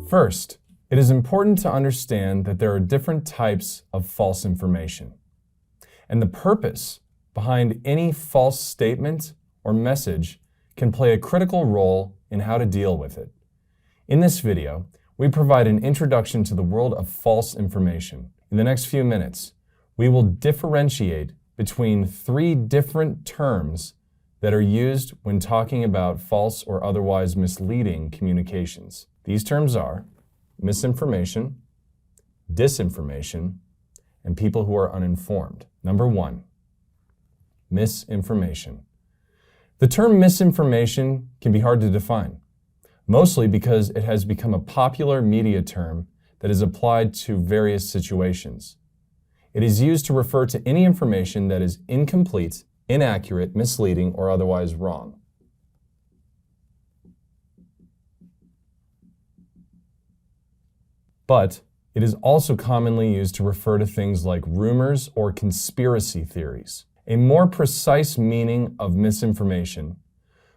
First, it is important to understand that there are different types of false information, and the purpose behind any false statement or message can play a critical role in how to deal with it. In this video, we provide an introduction to the world of false information. In the next few minutes, we will differentiate between three different terms that are used when talking about false or otherwise misleading communications. These terms are misinformation, disinformation, and people who are uninformed. Number one, misinformation. The term misinformation can be hard to define, mostly because it has become a popular media term that is applied to various situations. It is used to refer to any information that is incomplete, inaccurate, misleading, or otherwise wrong. But it is also commonly used to refer to things like rumors or conspiracy theories. A more precise meaning of misinformation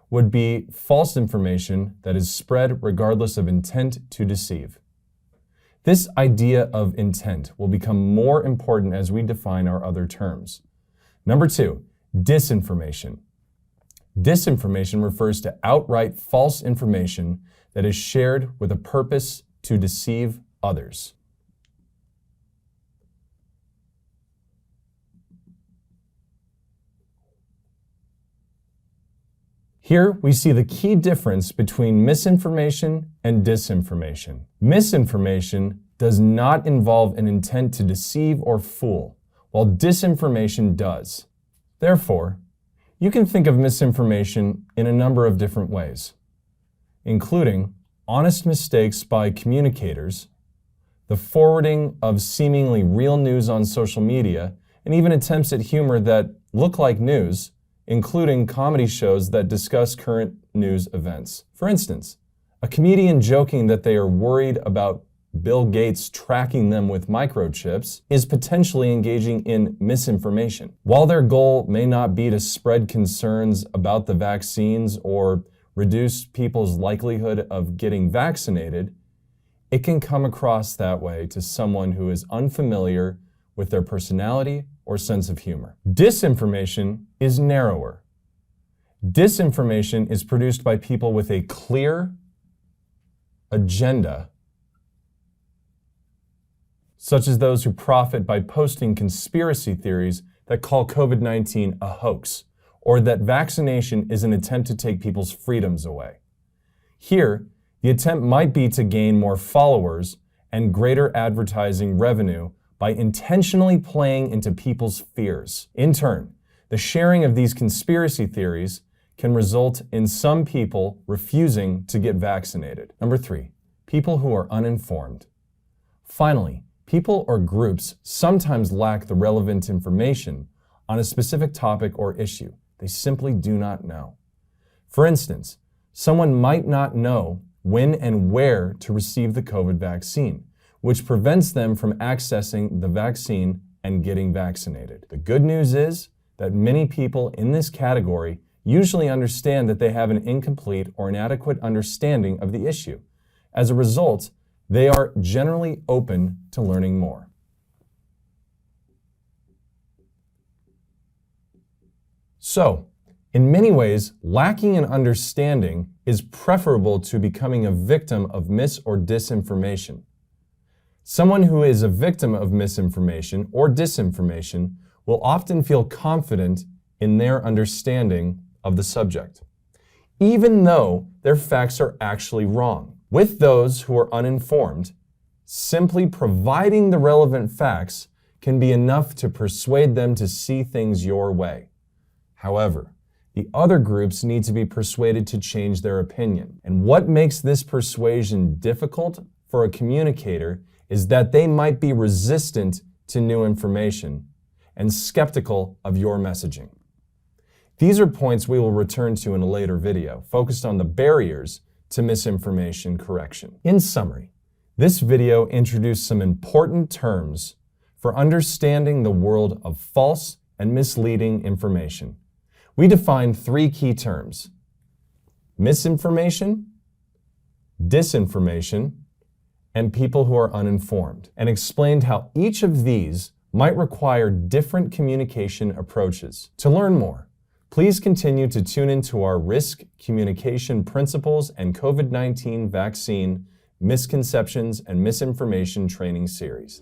would be false information that is spread regardless of intent to deceive. This idea of intent will become more important as we define our other terms. Number two, disinformation. Disinformation refers to outright false information that is shared with a purpose to deceive others. Here we see the key difference between misinformation and disinformation. Misinformation does not involve an intent to deceive or fool, while disinformation does. Therefore, you can think of misinformation in a number of different ways, including honest mistakes by communicators, the forwarding of seemingly real news on social media, and even attempts at humor that look like news, including comedy shows that discuss current news events. For instance, a comedian joking that they are worried about Bill Gates tracking them with microchips is potentially engaging in misinformation. While their goal may not be to spread concerns about the vaccines or reduce people's likelihood of getting vaccinated, it can come across that way to someone who is unfamiliar with their personality or sense of humor. Disinformation is narrower. Disinformation is produced by people with a clear agenda, such as those who profit by posting conspiracy theories that call COVID-19 a hoax, or that vaccination is an attempt to take people's freedoms away. Here, the attempt might be to gain more followers and greater advertising revenue by intentionally playing into people's fears. In turn, the sharing of these conspiracy theories can result in some people refusing to get vaccinated. Number three, people who are uninformed. Finally, people or groups sometimes lack the relevant information on a specific topic or issue. They simply do not know. For instance, someone might not know when and where to receive the COVID vaccine, which prevents them from accessing the vaccine and getting vaccinated. The good news is that many people in this category usually understand that they have an incomplete or inadequate understanding of the issue. As a result, they are generally open to learning more. So, in many ways, lacking an understanding is preferable to becoming a victim of mis or disinformation. Someone who is a victim of misinformation or disinformation will often feel confident in their understanding of the subject, even though their facts are actually wrong. With those who are uninformed, simply providing the relevant facts can be enough to persuade them to see things your way. However, the other groups need to be persuaded to change their opinion. And what makes this persuasion difficult for a communicator is that they might be resistant to new information and skeptical of your messaging. These are points we will return to in a later video, focused on the barriers to misinformation correction. In summary, this video introduced some important terms for understanding the world of false and misleading information. We defined three key terms: misinformation, disinformation, and people who are uninformed, and explained how each of these might require different communication approaches. To learn more, please continue to tune into our Risk Communication Principles and COVID-19 Vaccine, Misconceptions, and Misinformation training series.